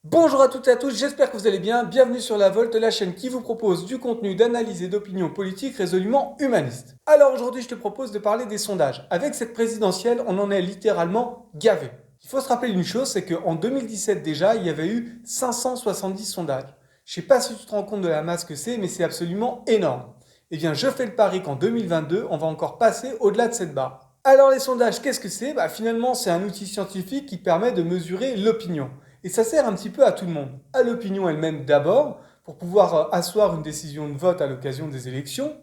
Bonjour à toutes et à tous, j'espère que vous allez bien. Bienvenue sur La Volte, la chaîne qui vous propose du contenu d'analyse et d'opinion politique résolument humaniste. Alors aujourd'hui, je te propose de parler des sondages. Avec cette présidentielle, on en est littéralement gavé. Il faut se rappeler d'une chose, c'est qu'en 2017 déjà, il y avait eu 570 sondages. Je ne sais pas si tu te rends compte de la masse que c'est, mais c'est absolument énorme. Eh bien, je fais le pari qu'en 2022, on va encore passer au-delà de cette barre. Alors les sondages, qu'est-ce que c'est? Finalement, c'est un outil scientifique qui permet de mesurer l'opinion. Et ça sert un petit peu à tout le monde. À l'opinion elle-même d'abord, pour pouvoir asseoir une décision de vote à l'occasion des élections.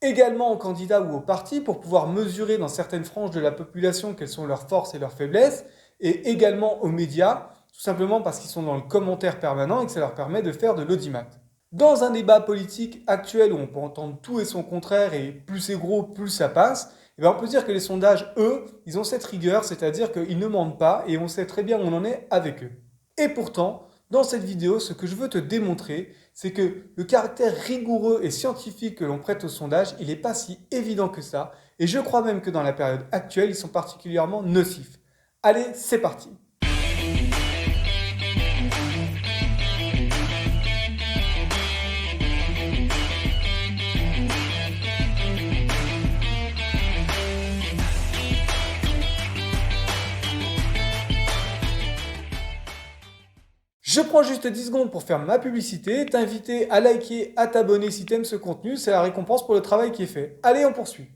Également aux candidats ou aux partis, pour pouvoir mesurer dans certaines franges de la population quelles sont leurs forces et leurs faiblesses. Et également aux médias, tout simplement parce qu'ils sont dans le commentaire permanent et que ça leur permet de faire de l'audimat. Dans un débat politique actuel où on peut entendre tout et son contraire et plus c'est gros, plus ça passe, eh bien on peut dire que les sondages, eux, ils ont cette rigueur, c'est-à-dire qu'ils ne mentent pas et on sait très bien où on en est avec eux. Et pourtant, dans cette vidéo, ce que je veux te démontrer, c'est que le caractère rigoureux et scientifique que l'on prête aux sondages, il n'est pas si évident que ça, et je crois même que dans la période actuelle, ils sont particulièrement nocifs. Allez, c'est parti! Je prends juste 10 secondes pour faire ma publicité, t'inviter à liker, à t'abonner si t'aimes ce contenu, c'est la récompense pour le travail qui est fait. Allez, on poursuit.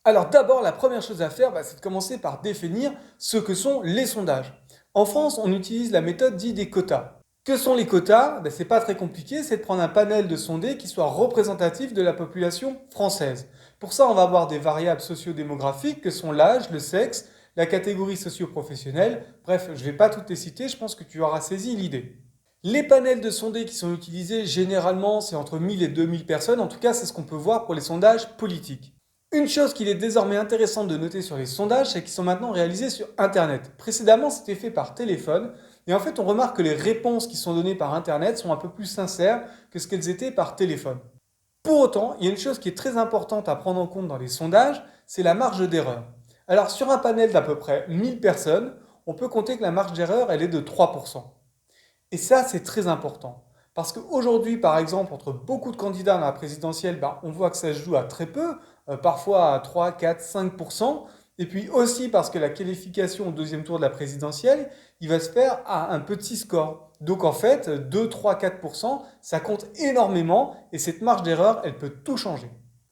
Alors d'abord, la première chose à faire, c'est de commencer par définir ce que sont les sondages. En France, on utilise la méthode dite des quotas. Que sont les quotas? C'est pas très compliqué, c'est de prendre un panel de sondés qui soit représentatif de la population française. Pour ça, on va avoir des variables sociodémographiques que sont l'âge, le sexe, la catégorie socio-professionnelle. Bref, je ne vais pas toutes les citer, je pense que tu auras saisi l'idée. Les panels de sondés qui sont utilisés, généralement, c'est entre 1000 et 2000 personnes. En tout cas, c'est ce qu'on peut voir pour les sondages politiques. Une chose qu'il est désormais intéressant de noter sur les sondages, c'est qu'ils sont maintenant réalisés sur Internet. Précédemment, c'était fait par téléphone. Et en fait, on remarque que les réponses qui sont données par Internet sont un peu plus sincères que ce qu'elles étaient par téléphone. Pour autant, il y a une chose qui est très importante à prendre en compte dans les sondages, c'est la marge d'erreur. Alors, sur un panel d'à peu près 1000 personnes, on peut compter que la marge d'erreur, elle est de 3%. Et ça, c'est très important. Parce qu'aujourd'hui, par exemple, entre beaucoup de candidats dans la présidentielle, on voit que ça se joue à très peu, parfois à 3, 4, 5%. Et puis aussi parce que la qualification au deuxième tour de la présidentielle, il va se faire à un petit score. Donc en fait, 2, 3, 4%, ça compte énormément et cette marge d'erreur, elle peut tout changer.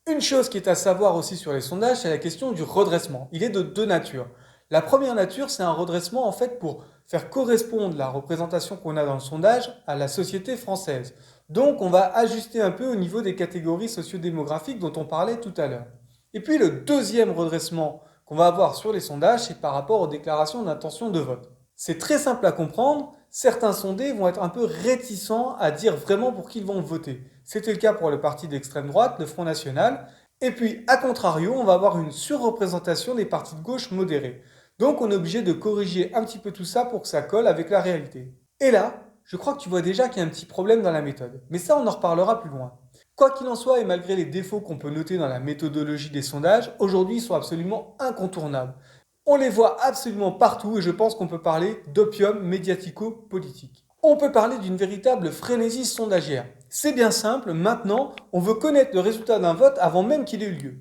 Une chose qui est à savoir aussi sur les sondages, c'est la question du redressement. Il est de deux natures. La première nature, c'est un redressement en fait pour faire correspondre la représentation qu'on a dans le sondage à la société française. Donc on va ajuster un peu au niveau des catégories sociodémographiques dont on parlait tout à l'heure. Et puis le deuxième redressement qu'on va avoir sur les sondages, c'est par rapport aux déclarations d'intention de vote. C'est très simple à comprendre, certains sondés vont être un peu réticents à dire vraiment pour qui ils vont voter. C'était le cas pour le parti d'extrême droite, le Front National. Et puis, à contrario, on va avoir une surreprésentation des partis de gauche modérés. Donc on est obligé de corriger un petit peu tout ça pour que ça colle avec la réalité. Et là, je crois que tu vois déjà qu'il y a un petit problème dans la méthode. Mais ça, on en reparlera plus loin. Quoi qu'il en soit, et malgré les défauts qu'on peut noter dans la méthodologie des sondages, aujourd'hui ils sont absolument incontournables. On les voit absolument partout et je pense qu'on peut parler d'opium médiatico-politique. On peut parler d'une véritable frénésie sondagière. C'est bien simple, maintenant, on veut connaître le résultat d'un vote avant même qu'il ait eu lieu.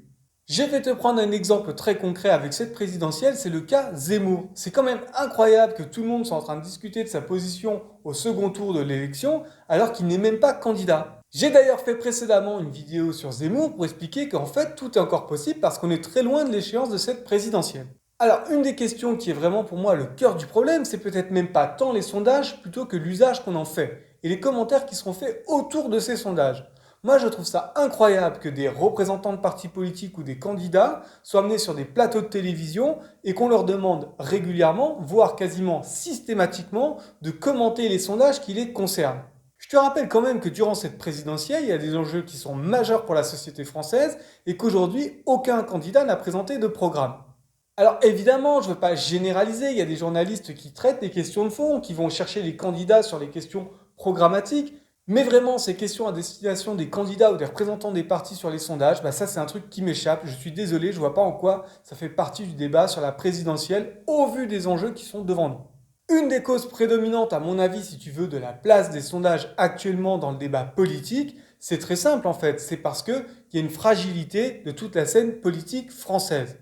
Je vais te prendre un exemple très concret avec cette présidentielle, c'est le cas Zemmour. C'est quand même incroyable que tout le monde soit en train de discuter de sa position au second tour de l'élection alors qu'il n'est même pas candidat. J'ai d'ailleurs fait précédemment une vidéo sur Zemmour pour expliquer qu'en fait tout est encore possible parce qu'on est très loin de l'échéance de cette présidentielle. Alors une des questions qui est vraiment pour moi le cœur du problème, c'est peut-être même pas tant les sondages plutôt que l'usage qu'on en fait et les commentaires qui seront faits autour de ces sondages. Moi, je trouve ça incroyable que des représentants de partis politiques ou des candidats soient amenés sur des plateaux de télévision et qu'on leur demande régulièrement, voire quasiment systématiquement, de commenter les sondages qui les concernent. Je te rappelle quand même que durant cette présidentielle, il y a des enjeux qui sont majeurs pour la société française et qu'aujourd'hui, aucun candidat n'a présenté de programme. Alors évidemment, je ne veux pas généraliser, il y a des journalistes qui traitent des questions de fond, qui vont chercher les candidats sur les questions programmatiques, mais vraiment ces questions à destination des candidats ou des représentants des partis sur les sondages, ça c'est un truc qui m'échappe, je suis désolé, je ne vois pas en quoi ça fait partie du débat sur la présidentielle au vu des enjeux qui sont devant nous. Une des causes prédominantes, à mon avis, si tu veux, de la place des sondages actuellement dans le débat politique, c'est très simple en fait. C'est parce qu'il y a une fragilité de toute la scène politique française.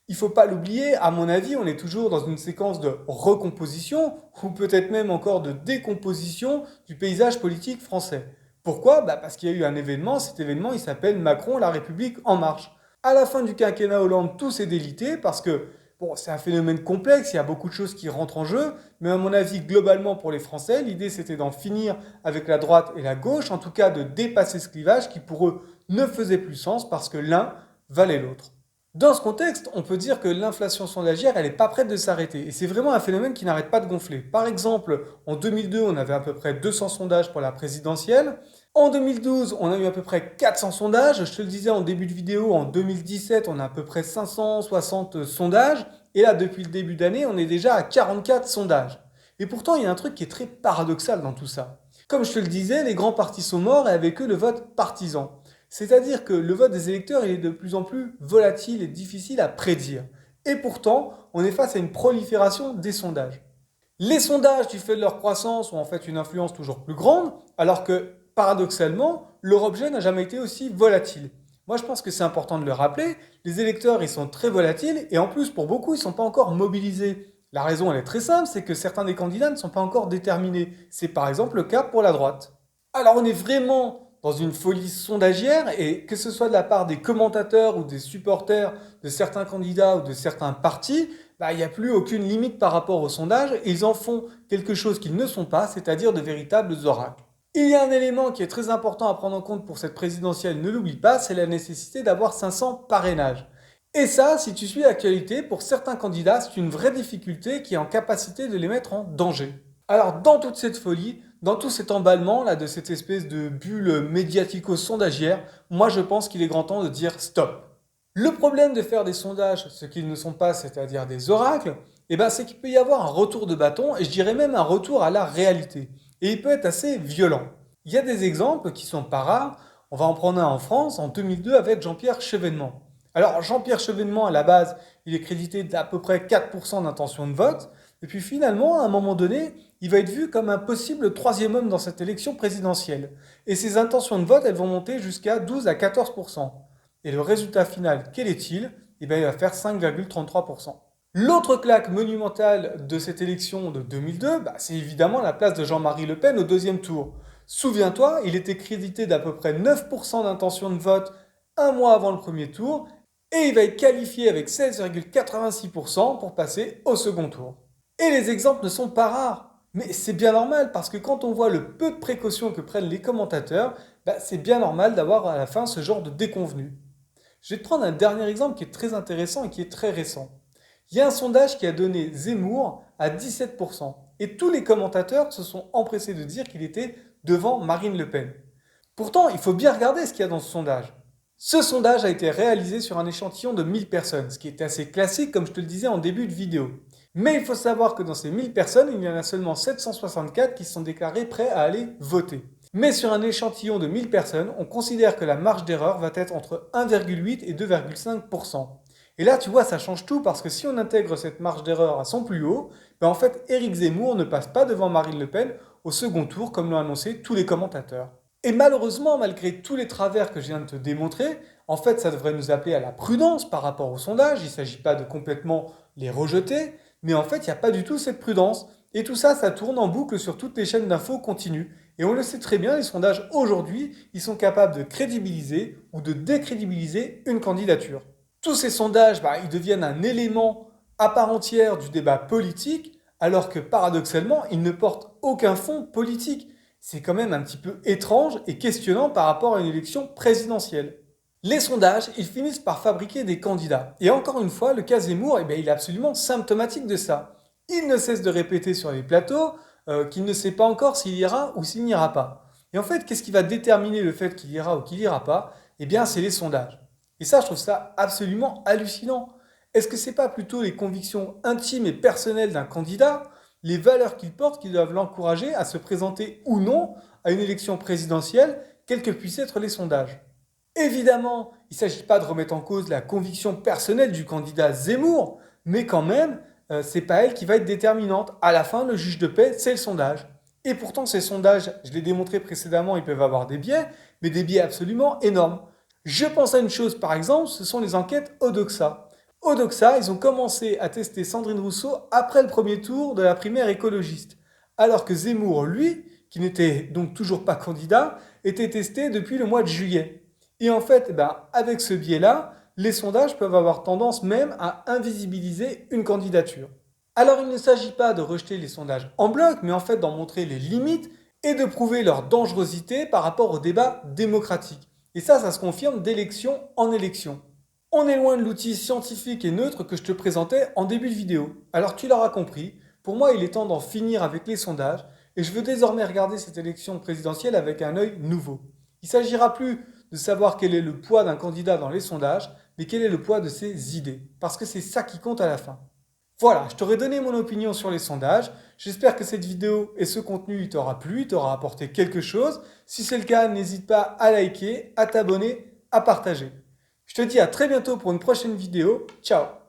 Il ne faut pas l'oublier, à mon avis, on est toujours dans une séquence de recomposition ou peut-être même encore de décomposition du paysage politique français. Pourquoi? Parce qu'il y a eu un événement, cet événement il s'appelle Macron, la République en marche. À la fin du quinquennat Hollande, tout s'est délité parce que bon, c'est un phénomène complexe, il y a beaucoup de choses qui rentrent en jeu, mais à mon avis, globalement pour les Français, l'idée c'était d'en finir avec la droite et la gauche, en tout cas de dépasser ce clivage qui pour eux ne faisait plus sens parce que l'un valait l'autre. Dans ce contexte, on peut dire que l'inflation sondagière, elle n'est pas prête de s'arrêter. Et c'est vraiment un phénomène qui n'arrête pas de gonfler. Par exemple, en 2002, on avait à peu près 200 sondages pour la présidentielle. En 2012, on a eu à peu près 400 sondages. Je te le disais en début de vidéo, en 2017, on a à peu près 560 sondages. Et là, depuis le début d'année, on est déjà à 44 sondages. Et pourtant, il y a un truc qui est très paradoxal dans tout ça. Comme je te le disais, les grands partis sont morts et avec eux le vote partisan. C'est-à-dire que le vote des électeurs il est de plus en plus volatile et difficile à prédire. Et pourtant, on est face à une prolifération des sondages. Les sondages, du fait de leur croissance, ont en fait une influence toujours plus grande, alors que, paradoxalement, leur objet n'a jamais été aussi volatile. Moi, je pense que c'est important de le rappeler. Les électeurs, ils sont très volatiles, et en plus, pour beaucoup, ils ne sont pas encore mobilisés. La raison, elle est très simple, c'est que certains des candidats ne sont pas encore déterminés. C'est par exemple le cas pour la droite. Alors, on est vraiment dans une folie sondagière et que ce soit de la part des commentateurs ou des supporters de certains candidats ou de certains partis, il n'y a plus aucune limite par rapport aux sondages et ils en font quelque chose qu'ils ne sont pas, c'est-à-dire de véritables oracles. Il y a un élément qui est très important à prendre en compte pour cette présidentielle, ne l'oublie pas, c'est la nécessité d'avoir 500 parrainages. Et ça, si tu suis l'actualité, pour certains candidats, c'est une vraie difficulté qui est en capacité de les mettre en danger. Alors, dans toute cette folie, dans tout cet emballement là de cette espèce de bulle médiatico-sondagière, moi je pense qu'il est grand temps de dire stop. Le problème de faire des sondages, ce qu'ils ne sont pas, c'est-à-dire des oracles, c'est qu'il peut y avoir un retour de bâton et je dirais même un retour à la réalité. Et il peut être assez violent. Il y a des exemples qui sont pas rares. On va en prendre un en France en 2002 avec Jean-Pierre Chevènement. Alors Jean-Pierre Chevènement à la base, il est crédité d'à peu près 4% d'intention de vote. Et puis finalement, à un moment donné, il va être vu comme un possible troisième homme dans cette élection présidentielle. Et ses intentions de vote, elles vont monter jusqu'à 12 à 14%. Et le résultat final, quel est-il? Il va faire 5,33%. L'autre claque monumentale de cette élection de 2002, c'est évidemment la place de Jean-Marie Le Pen au deuxième tour. Souviens-toi, il était crédité d'à peu près 9% d'intention de vote un mois avant le premier tour, et il va être qualifié avec 16,86% pour passer au second tour. Et les exemples ne sont pas rares. Mais c'est bien normal parce que quand on voit le peu de précautions que prennent les commentateurs, c'est bien normal d'avoir à la fin ce genre de déconvenu. Je vais te prendre un dernier exemple qui est très intéressant et qui est très récent. Il y a un sondage qui a donné Zemmour à 17%. Et tous les commentateurs se sont empressés de dire qu'il était devant Marine Le Pen. Pourtant, il faut bien regarder ce qu'il y a dans ce sondage. Ce sondage a été réalisé sur un échantillon de 1000 personnes, ce qui est assez classique comme je te le disais en début de vidéo. Mais il faut savoir que dans ces 1000 personnes, il y en a seulement 764 qui se sont déclarés prêts à aller voter. Mais sur un échantillon de 1000 personnes, on considère que la marge d'erreur va être entre 1,8 et 2,5%. Et là, tu vois, ça change tout parce que si on intègre cette marge d'erreur à son plus haut, en fait, Éric Zemmour ne passe pas devant Marine Le Pen au second tour comme l'ont annoncé tous les commentateurs. Et malheureusement, malgré tous les travers que je viens de te démontrer, en fait, ça devrait nous appeler à la prudence par rapport au sondage. Il ne s'agit pas de complètement les rejeter, mais en fait, il n'y a pas du tout cette prudence. Et tout ça, ça tourne en boucle sur toutes les chaînes d'infos continues. Et on le sait très bien, les sondages aujourd'hui, ils sont capables de crédibiliser ou de décrédibiliser une candidature. Tous ces sondages, ils deviennent un élément à part entière du débat politique, alors que paradoxalement, ils ne portent aucun fond politique. C'est quand même un petit peu étrange et questionnant par rapport à une élection présidentielle. Les sondages, ils finissent par fabriquer des candidats. Et encore une fois, le cas Zemmour, il est absolument symptomatique de ça. Il ne cesse de répéter sur les plateaux qu'il ne sait pas encore s'il ira ou s'il n'ira pas. Et en fait, qu'est-ce qui va déterminer le fait qu'il ira ou qu'il n'ira pas? C'est les sondages. Et ça, je trouve ça absolument hallucinant. Est-ce que c'est pas plutôt les convictions intimes et personnelles d'un candidat, les valeurs qu'il porte, qui doivent l'encourager à se présenter ou non à une élection présidentielle, quels que puissent être les sondages? Évidemment, il ne s'agit pas de remettre en cause la conviction personnelle du candidat Zemmour, mais quand même, c'est pas elle qui va être déterminante. À la fin, le juge de paix, c'est le sondage. Et pourtant, ces sondages, je l'ai démontré précédemment, ils peuvent avoir des biais, mais des biais absolument énormes. Je pense à une chose, par exemple, ce sont les enquêtes Odoxa. Odoxa, ils ont commencé à tester Sandrine Rousseau après le premier tour de la primaire écologiste. Alors que Zemmour, lui, qui n'était donc toujours pas candidat, était testé depuis le mois de juillet. Et en fait, avec ce biais-là, les sondages peuvent avoir tendance même à invisibiliser une candidature. Alors il ne s'agit pas de rejeter les sondages en bloc, mais en fait d'en montrer les limites et de prouver leur dangerosité par rapport au débat démocratique. Et ça se confirme d'élection en élection. On est loin de l'outil scientifique et neutre que je te présentais en début de vidéo. Alors tu l'auras compris, pour moi il est temps d'en finir avec les sondages et je veux désormais regarder cette élection présidentielle avec un œil nouveau. Il ne s'agira plus de savoir quel est le poids d'un candidat dans les sondages, mais quel est le poids de ses idées. Parce que c'est ça qui compte à la fin. Voilà, je t'aurais donné mon opinion sur les sondages. J'espère que cette vidéo et ce contenu t'aura plu, t'aura apporté quelque chose. Si c'est le cas, n'hésite pas à liker, à t'abonner, à partager. Je te dis à très bientôt pour une prochaine vidéo. Ciao!